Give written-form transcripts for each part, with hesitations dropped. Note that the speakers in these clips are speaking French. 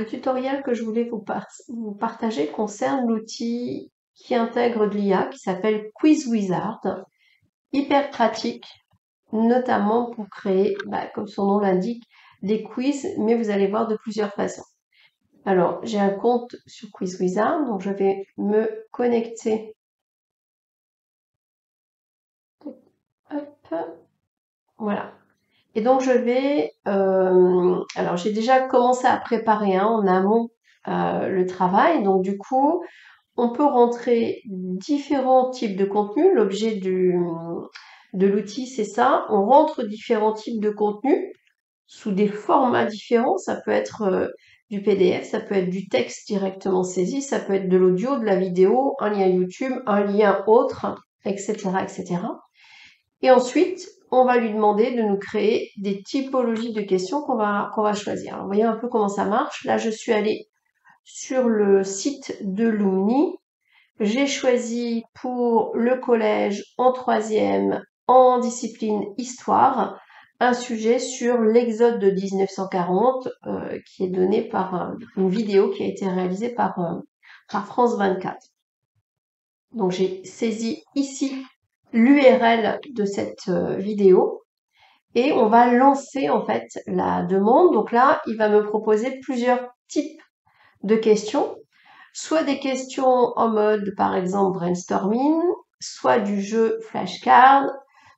Le tutoriel que je voulais vous partager concerne l'outil qui intègre de l'IA qui s'appelle Quiz Wizard, hyper pratique, notamment pour créer, comme son nom l'indique, des quiz, mais vous allez voir de plusieurs façons. Alors, j'ai un compte sur Quiz Wizard, donc je vais me connecter. Hop, voilà. Et donc je vais, alors j'ai déjà commencé à préparer en amont le travail, donc du coup on peut rentrer différents types de contenus. L'objet de l'outil c'est ça, on rentre différents types de contenus sous des formats différents, ça peut être du PDF, ça peut être du texte directement saisi, ça peut être de l'audio, de la vidéo, un lien YouTube, un lien autre, etc., etc. Et ensuite, on va lui demander de nous créer des typologies de questions qu'on va choisir. Alors, vous voyez un peu comment ça marche. Là, je suis allée sur le site de Lumni. J'ai choisi pour le collège en 3e, en discipline histoire, un sujet sur l'exode de 1940 qui est donné par une vidéo qui a été réalisée par France 24. Donc, j'ai saisi ici l'URL de cette vidéo et on va lancer en fait la demande. Donc là, il va me proposer plusieurs types de questions, soit des questions en mode par exemple brainstorming, soit du jeu flashcard,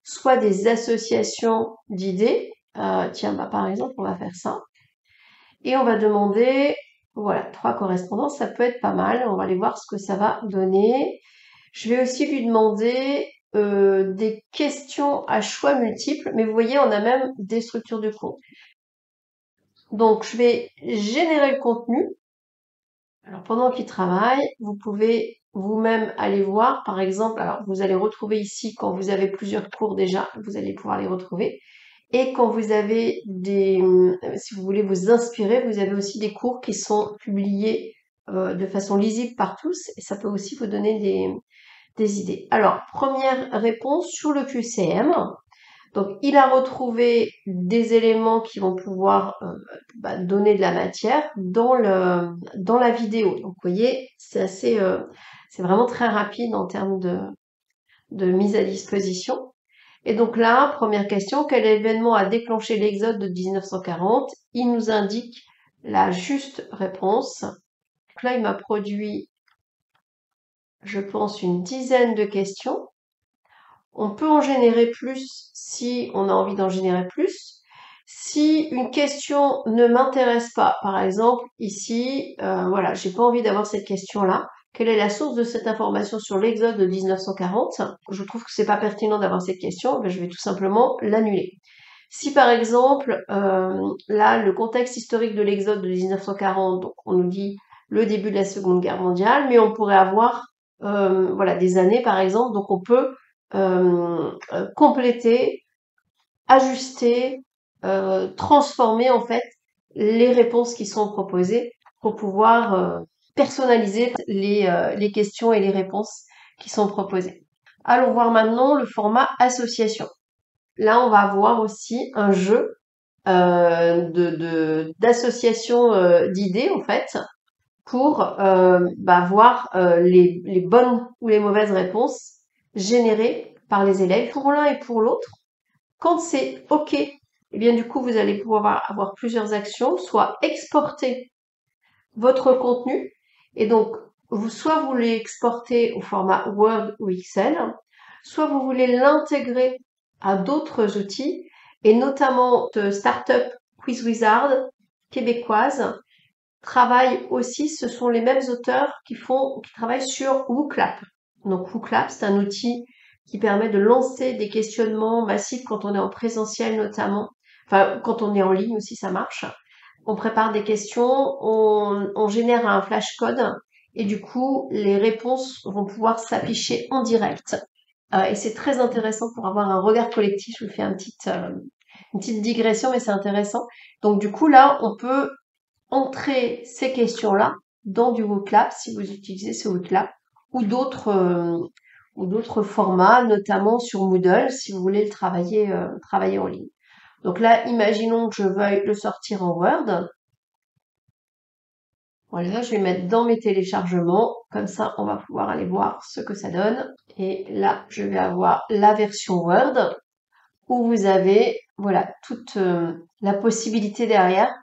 soit des associations d'idées. Tiens, par exemple, on va faire ça. Et on va demander, voilà, 3 correspondances, ça peut être pas mal. On va aller voir ce que ça va donner. Je vais aussi lui demander des questions à choix multiples, mais vous voyez, on a même des structures de compte. Donc, je vais générer le contenu. Alors, pendant qu'il travaille, vous pouvez vous-même aller voir, par exemple, alors vous allez retrouver ici, quand vous avez plusieurs cours déjà, vous allez pouvoir les retrouver. Et quand vous avez si vous voulez vous inspirer, vous avez aussi des cours qui sont publiés de façon lisible par tous, et ça peut aussi vous donner des idées. Alors, première réponse sur le QCM. Donc, il a retrouvé des éléments qui vont pouvoir donner de la matière dans la vidéo. Donc, vous voyez, c'est vraiment très rapide en termes de mise à disposition. Et donc là, première question, quel événement a déclenché l'exode de 1940? Il nous indique la juste réponse. Donc là, il m'a produit, je pense, une dizaine de questions. On peut en générer plus si on a envie d'en générer plus. Si une question ne m'intéresse pas, par exemple, ici, voilà, j'ai pas envie d'avoir cette question-là. Quelle est la source de cette information sur l'exode de 1940? Je trouve que c'est pas pertinent d'avoir cette question, je vais tout simplement l'annuler. Si par exemple, là, le contexte historique de l'exode de 1940, donc on nous dit le début de la Seconde Guerre mondiale, mais on pourrait avoir voilà, des années par exemple, donc on peut compléter, ajuster, transformer en fait les réponses qui sont proposées pour pouvoir personnaliser les questions et les réponses qui sont proposées. Allons voir maintenant le format association. Là, on va avoir aussi un jeu d'association d'idées en fait pour voir les bonnes ou les mauvaises réponses générées par les élèves pour l'un et pour l'autre. Quand c'est OK, eh bien du coup vous allez pouvoir avoir plusieurs actions, soit exporter votre contenu et donc soit vous l'exportez au format Word ou Excel, soit vous voulez l'intégrer à d'autres outils et notamment de Startup Quiz Wizard québécoise travaillent aussi, ce sont les mêmes auteurs qui travaillent sur WooClap. Donc WooClap, c'est un outil qui permet de lancer des questionnements massifs quand on est en présentiel notamment. Enfin, quand on est en ligne aussi, ça marche. On prépare des questions, on génère un flashcode et du coup, les réponses vont pouvoir s'afficher en direct. Et c'est très intéressant pour avoir un regard collectif. Je vous fais une petite digression, mais c'est intéressant. Donc du coup, là, on peut entrer ces questions-là dans du WooClap si vous utilisez ce WooClap ou d'autres formats, notamment sur Moodle si vous voulez le travailler en ligne. Donc là, imaginons que je veuille le sortir en Word. Voilà, je vais mettre dans mes téléchargements. Comme ça, on va pouvoir aller voir ce que ça donne. Et là, je vais avoir la version Word où vous avez, voilà, toute la possibilité derrière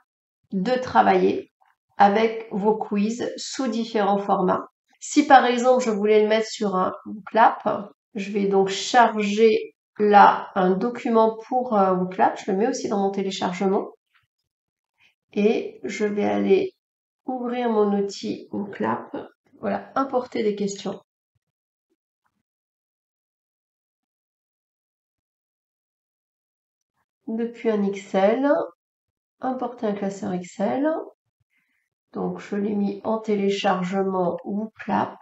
de travailler avec vos quiz sous différents formats. Si par exemple, je voulais le mettre sur un Booclap, je vais donc charger là un document pour Booclap. Je le mets aussi dans mon téléchargement. Et je vais aller ouvrir mon outil Booclap. Voilà, importer des questions. Depuis un Excel, importer un classeur Excel. Donc, je l'ai mis en téléchargement Booclap,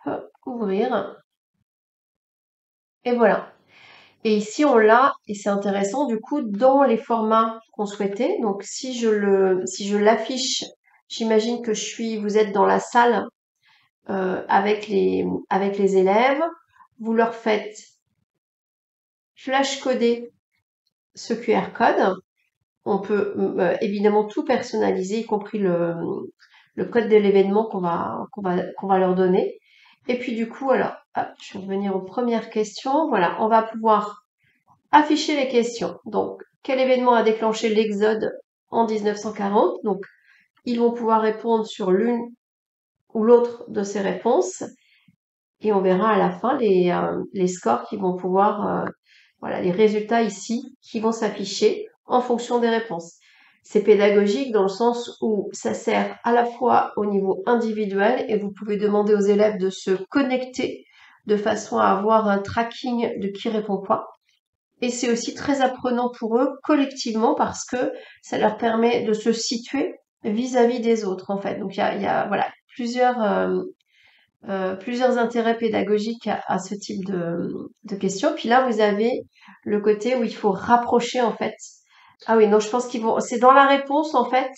ouvrir. Et voilà. Et ici, on l'a, et c'est intéressant, du coup, dans les formats qu'on souhaitait. Donc, si je l'affiche, j'imagine que vous êtes dans la salle avec les élèves. Vous leur faites flash coder ce QR code. On peut évidemment tout personnaliser, y compris le code de l'événement qu'on va leur donner. Et puis du coup, alors, hop, je vais revenir aux premières questions. Voilà, on va pouvoir afficher les questions. Donc, quel événement a déclenché l'exode en 1940? Donc, ils vont pouvoir répondre sur l'une ou l'autre de ces réponses. Et on verra à la fin les scores qui vont pouvoir, voilà, les résultats ici qui vont s'afficher en fonction des réponses. C'est pédagogique dans le sens où ça sert à la fois au niveau individuel et vous pouvez demander aux élèves de se connecter de façon à avoir un tracking de qui répond quoi. Et c'est aussi très apprenant pour eux collectivement parce que ça leur permet de se situer vis-à-vis des autres en fait. Donc il y a voilà plusieurs intérêts pédagogiques à ce type de questions. Puis là vous avez le côté où il faut rapprocher en fait. Ah oui, non, je pense c'est dans la réponse en fait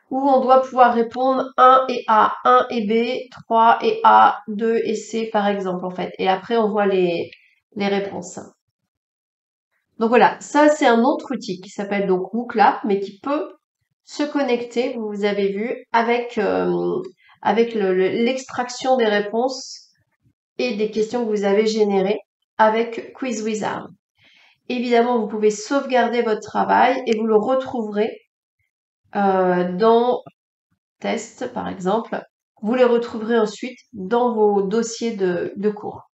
où on doit pouvoir répondre 1 et A, 1 et B, 3 et A, 2 et C par exemple en fait. Et après on voit les réponses. Donc voilà, ça c'est un autre outil qui s'appelle donc Booclap, mais qui peut se connecter, vous avez vu, avec l'extraction des réponses et des questions que vous avez générées avec Quiz Wizard. Évidemment, vous pouvez sauvegarder votre travail et vous le retrouverez dans Test, par exemple. Vous les retrouverez ensuite dans vos dossiers de cours.